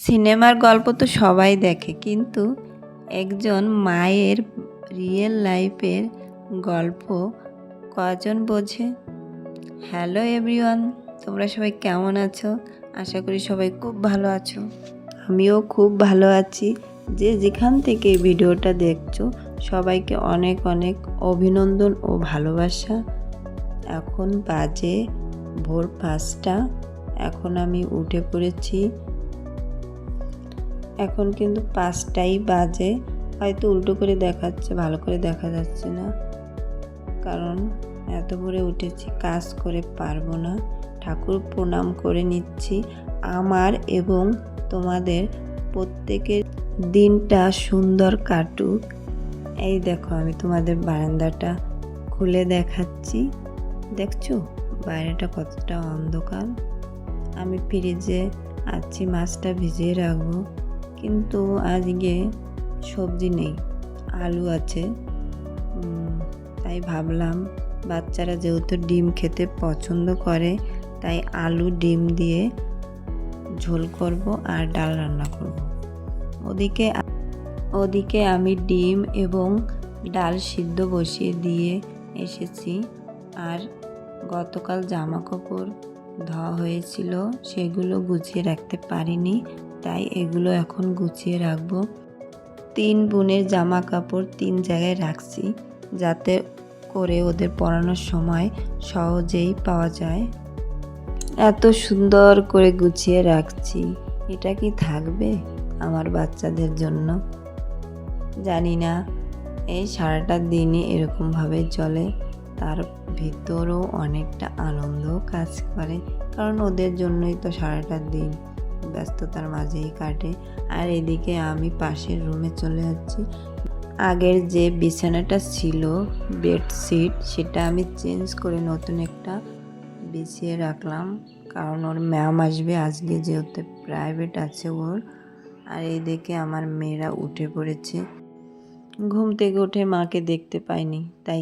সিনেমার গল্প তো সবাই দেখে, কিন্তু একজন মায়ের রিয়েল লাইফের গল্প কজন বোঝে? হ্যালো এভরিওয়ান, তোমরা সবাই কেমন আছো? আশা করি সবাই খুব ভালো আছো। আমিও খুব ভালো আছি। যে যেখান থেকে এই ভিডিওটা দেখছো সবাইকে অনেক অনেক অভিনন্দন ও ভালোবাসা। এখন বাজে ভোর 5টা। এখন আমি উঠে পড়েছি। এখন কিন্তু 5টাই বাজে। হয়তো উল্টো করে দেখাচ্ছে, ভালো করে দেখা যাচ্ছে না, কারণ এত ভোরে উঠেছি, কাজ করে পারবো না। ঠাকুর প্রণাম করে নিচ্ছি। আমার এবং তোমাদের প্রত্যেকের দিনটা সুন্দর কাটুক। এই দেখো, আমি তোমাদের বারান্দাটা খুলে দেখাচ্ছি। দেখছো বাইরেটা কতটা অন্ধকার। আমি ফ্রিজে আছি, মাছটা ভিজিয়ে রাখবো, কিন্তু আজকে সবজি নেই, আলু আছে। তাই ভাবলাম বাচ্চারা যেহেতু ডিম খেতে পছন্দ করে, তাই আলু ডিম দিয়ে ঝোল করব আর ডাল রান্না করব। ওদিকে আমি ডিম এবং ডাল সিদ্ধ বসিয়ে দিয়ে এসেছি। আর গতকাল জামা কাপড় ধোয়া হয়েছিল, সেগুলো গুছিয়ে রাখতে পারিনি, তাই এগুলো এখন গুছিয়ে রাখবো। 3 বোনের জামা কাপড় 3 জায়গায় রাখছি, যাতে করে ওদের পরানোর সময় সহজেই পাওয়া যায়। এত সুন্দর করে গুছিয়ে রাখছি, এটা কি থাকবে আমার বাচ্চাদের জন্য? জানি না। এই সারাটা দিনই এরকমভাবে চলে, তার ভিতরও অনেকটা আনন্দ কাজ করে, কারণ ওদের জন্যই তো সারাটা দিন ব্যস্ততার মাঝেই কাটে। আর এদিকে আমি পাশের রুমে চলে যাচ্ছি। আগের যে বিছানাটা ছিল বেডশিট, সেটা আমি চেঞ্জ করে নতুন একটা বিছিয়ে রাখলাম, কারণ ওর ম্যাম আসবে আজকে, যেহেতু প্রাইভেট আছে ওর। আর এইদিকে আমার মেয়েরা উঠে পড়েছে। ঘুম থেকে উঠে মাকে দেখতে পাইনি, তাই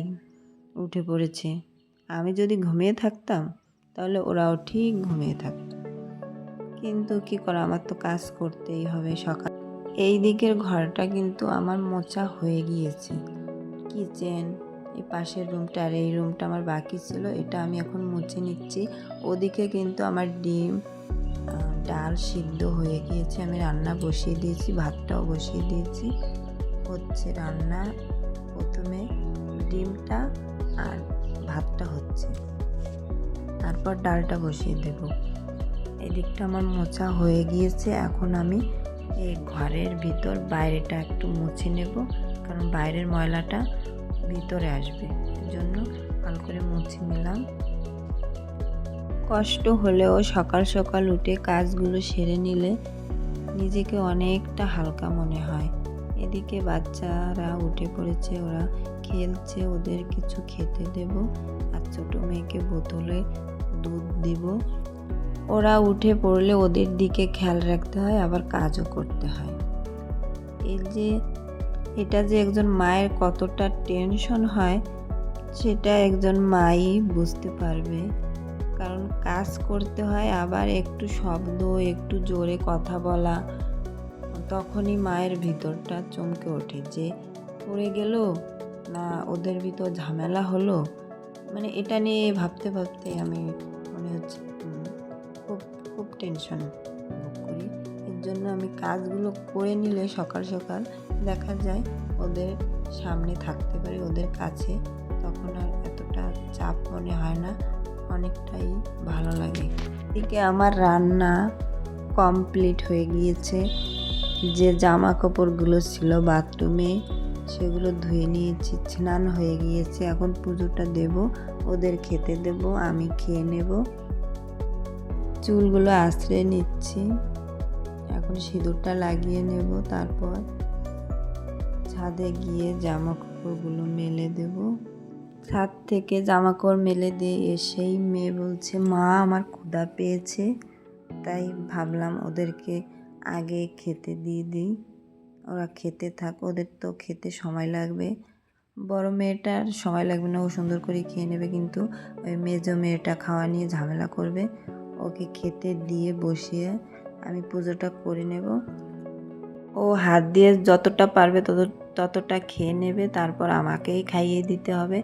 উঠে পড়েছে। আমি যদি ঘুমিয়ে থাকতাম তাহলে ওরাও ঠিক ঘুমিয়ে থাকত, কিন্তু কি করা, আমার তো কাজ করতেই হবে। সকাল এই দিকের ঘরটা কিন্তু আমার মোছা হয়ে গিয়েছে, কিচেন, এই পাশের রুমটা আর এই রুমটা আমার বাকি ছিল, এটা আমি এখন মুছে নিচ্ছি। ওদিকে কিন্তু আমার ডিম ডাল সিদ্ধ হয়ে গিয়েছে, আমি রান্না বসিয়ে দিয়েছি, ভাতটাও বসিয়ে দিয়েছি। হচ্ছে রান্না, প্রথমে ডিমটা আর ভাতটা হচ্ছে, তারপর ডালটা বসিয়ে দেব। এদিকটা আমার মোছা হয়ে গিয়েছে। এখন আমি এই ঘরের ভিতর বাইরেটা একটু মুছে নেব, কারণ বাইরের ময়লাটা ভিতরে আসবে, এর জন্য ভালো করে মুছে নিলাম। কষ্ট হলেও সকাল সকাল উঠে কাজগুলো সেরে নিলে নিজেকে অনেকটা হালকা মনে হয়। এদিকে বাচ্চারা উঠে পড়েছে, ওরা খেলছে, ওদের কিছু খেতে দেব। আর ছোটো মেয়েকে বোতলে দুধ দিব। ওরা উঠে পড়লে ওদের দিকে খেয়াল রাখতে হয়, আবার কাজও করতে হয়। এটা যে একজন মায়ের কতটা টেনশন হয়, সেটা একজন মাই বুঝতে পারবে, কারণ কাজ করতে হয়, আবার একটু শব্দ, একটু জোরে কথা বলা, তখনই মায়ের ভিতরটা চমকে ওঠে যে পড়ে গেল না ওদের ভিতর ঝামেলা হলো। মানে এটা নিয়ে ভাবতে ভাবতে আমি মনে হচ্ছে খুব খুব টেনশন ভোগ করি। এর জন্য আমি কাজগুলো করে নিলে সকাল সকাল দেখা যায় ওদের সামনে থাকতে পারি, ওদের কাছে, তখন আর এতটা চাপ মনে হয় না, অনেকটাই ভালো লাগে। এদিকে আমার রান্না কমপ্লিট হয়ে গিয়েছে। যে জামা কাপড়গুলো ছিল বাথরুমে সেগুলো ধুয়ে নিয়েছি, স্নান হয়ে গিয়েছে। এখন পুজোটা দেব, ওদের খেতে দেব, আমি খেয়ে নেব। চুলগুলো আঁচড়ে নিচ্ছি, এখন সিঁদুরটা লাগিয়ে নেব, তারপর ছাদে গিয়ে জামা কাপড়গুলো মেলে দেব। ছাদ থেকে জামা কাপড় মেলে দিয়ে এসেই মেয়ে বলছে, মা আমার ক্ষুধা পেয়েছে, তাই ভাবলাম ওদেরকে আগে খেতে দিয়ে দিই, ওরা খেতে থাক, ওদের তো খেতে সময় লাগবে। বড় মেয়েটার সময় লাগবে না, ও সুন্দর করে খেয়ে নেবে, কিন্তু ওই মেজো মেয়েটা খাওয়া নিয়ে ঝামেলা করবে। ওকে খেতে দিয়ে বসিয়ে আমি পুজোটা করে নেব। ও হাত দিয়ে যতটা পারবে ততটা খেয়ে নেবে, তারপর আমাকেই খাইয়ে দিতে হবে।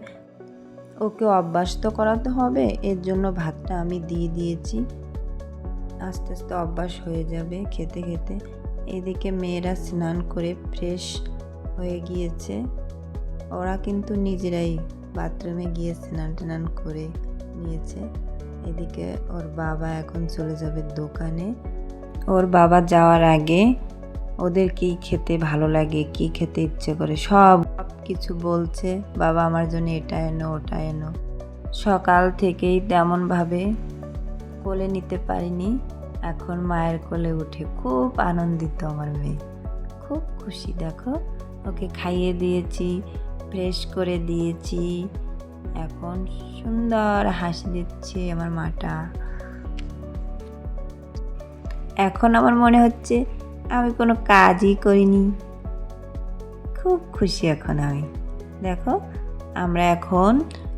ওকে অভ্যাস তো করাতে হবে, এর জন্য ভাতটা আমি দিয়ে দিয়েছি। আস্তে আস্তে অভ্যাস হয়ে যাবে খেতে খেতে। এদিকে মেয়েরা স্নান করে ফ্রেশ হয়ে গিয়েছে। ওরা কিন্তু নিজেরাই বাথরুমে গিয়ে স্নান টান করে নিয়েছে। এদিকে ওর বাবা এখন চলে যাবে দোকানে। ওর বাবা যাওয়ার আগে ওদের কি খেতে ভালো লাগে, কি খেতে ইচ্ছে করে সব কিছু বলছে। বাবা আমার জন্য এটা এনো, ওটা এনো। সকাল থেকেই তেমনভাবে কোলে নিতে পারিনি, এখন মায়ের কোলে উঠে খুব আনন্দিত আমার মেয়ে, খুব খুশি। দেখো, ওকে খাইয়ে দিয়েছি, ফ্রেশ করে দিয়েছি, এখন সুন্দর হাসি দিচ্ছে আমার মাটা। এখন আমার মনে হচ্ছে আমি কোনো কাজই করিনি, খুব খুশি এখন আমি। দেখো, আমরা এখন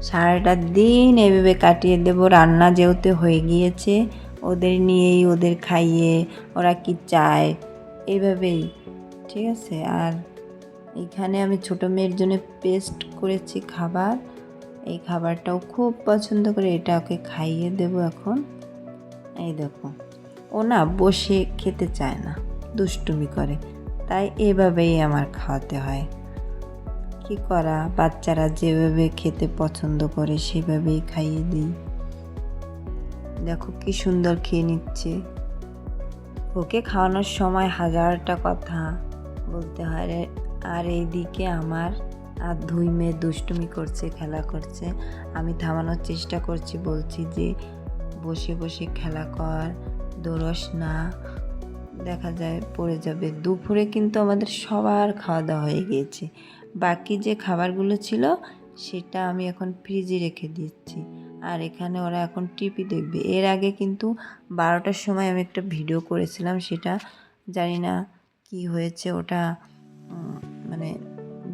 সারাটা দিন এভাবে কাটিয়ে দেব। রান্না যেহেতু হয়ে গিয়েছে, ওদের নিয়েই, ওদের খাইয়ে, ওরা কি চায় এইভাবেই, ঠিক আছে। আর এখানে আমি ছোটো মেয়ের জন্য পেস্ট করেছি খাবার, এই খাবারটাও খুব পছন্দ করে, এটা ওকে খাইয়ে দেব এখন। এই দেখো, ও না বসে খেতে চায় না, দুষ্টুমি করে, তাই এভাবেই আমার খাওয়াতে হয়। কি করা, বাচ্চারা যেভাবে খেতে পছন্দ করে সেভাবেই খাইয়ে দিই। দেখো কি সুন্দর খেয়ে নিচ্ছে। ওকে খাওয়ানোর সময় হাজারটা কথা বলতে হয়। আর এইদিকে আমার আর দুই মেয়ে দুষ্টুমি করছে, খেলা করছে। আমি থামানোর চেষ্টা করছি, বলছি যে বসে বসে খেলা কর, দৌড়স না, দেখা যায় পড়ে যাবে। দুপুরে কিন্তু আমাদের সবার খাওয়া দাওয়া হয়ে গিয়েছে। বাকি যে খাবারগুলো ছিল সেটা আমি এখন ফ্রিজে রেখে দিচ্ছি। আর এখানে ওরা এখন টিভি দেখবে। এর আগে কিন্তু 12টার সময় আমি একটা ভিডিও করেছিলাম, সেটা জানি না কি হয়েছে, ওটা মানে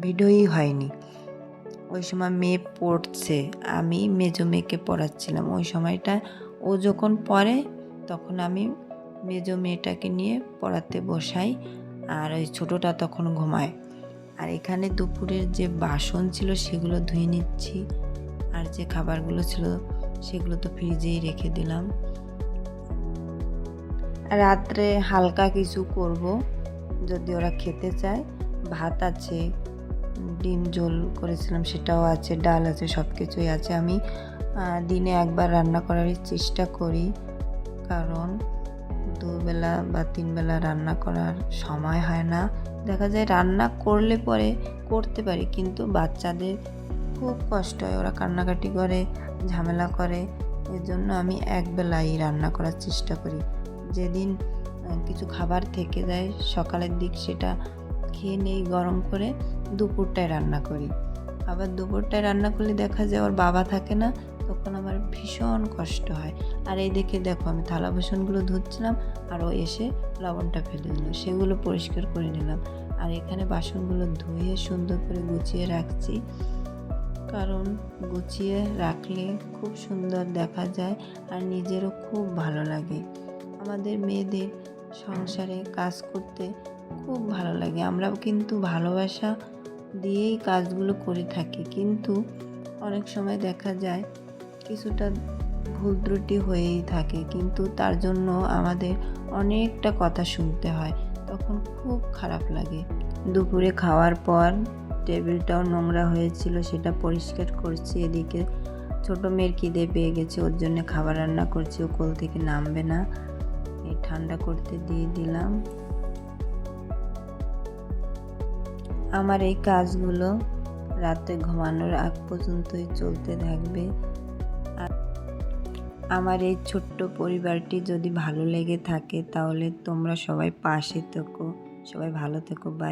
ভিডিওই হয়নি। ওই সময় মেয়ে পড়ছে, আমি মেজো মেয়েকে পড়াচ্ছিলাম। ওই সময়টা ও যখন পড়ে তখন আমি মেজো মেয়েটাকে নিয়ে পড়াতে বসাই, আর ওই ছোটোটা তখন ঘুমায়। আর এখানে দুপুরের যে বাসন ছিল সেগুলো ধুয়ে নিচ্ছি, আর যে খাবারগুলো ছিল সেগুলো তো ফ্রিজেই রেখে দিলাম। রাত্রে হালকা কিছু করব যদি ওরা খেতে চায়। ভাত আছে, ডিম ঝোল করেছিলাম সেটাও আছে, ডাল আছে, সব কিছুই আছে। আমি দিনে একবার রান্না করারই চেষ্টা করি, কারণ দুবেলা বা তিনবেলা রান্না করার সময় হয় না। দেখা যায় রান্না করলে পরে করতে পারি, কিন্তু বাচ্চাদের খুব কষ্ট হয়, ওরা কান্নাকাটি করে, ঝামেলা করে। এর জন্য আমি একবেলাই রান্না করার চেষ্টা করি। যেদিন কিছু খাবার থেকে যায় সকালের দিক, সেটা খেয়ে নেই গরম করে, দুপুরটায় রান্না করি। আবার দুপুরটায় রান্না করলে দেখা যায় ওর বাবা থাকে না, তখন আমার ভীষণ কষ্ট হয়। আর এই দেখে দেখো, আমি থালা বাসনগুলো ধুচ্ছিলাম আর ও এসে লবণটা ফেলে দিল, সেগুলো পরিষ্কার করে নিলাম। আর এখানে বাসনগুলো ধুয়ে সুন্দর করে গুছিয়ে রাখছি, কারণ গুছিয়ে রাখলে খুব সুন্দর দেখা যায় আর নিজেরও খুব ভালো লাগে। আমাদের মেয়েদের সংসারে কাজ করতে খুব ভালো লাগে। আমরাও কিন্তু ভালোবাসা দিয়েই কাজগুলো করে থাকি, কিন্তু অনেক সময় দেখা যায় কিছুটা ভুল ত্রুটি হয়েই থাকে, কিন্তু তার জন্য আমাদের অনেকটা কথা শুনতে হয়, তখন খুব খারাপ লাগে। দুপুরে খাওয়ার পর টেবিলটাও নোংরা হয়েছিল, সেটা পরিষ্কার করছি। এদিকে ছোটো মেয়ের খিদে পেয়ে গেছে, ওর জন্য খাবার রান্না করছি, ও কোল থেকে নামবে না, এই ঠান্ডা করতে দিয়ে দিলাম। আমার এই কাজগুলো রাতে ঘুমানোর আগ পর্যন্তই চলতে থাকবে। আমার এই ছোট্ট পরিবারটি যদি ভালো লেগে থাকে তাহলে তোমরা সবাই পাশে থেকো, সবাই ভালো থেকো, বাই।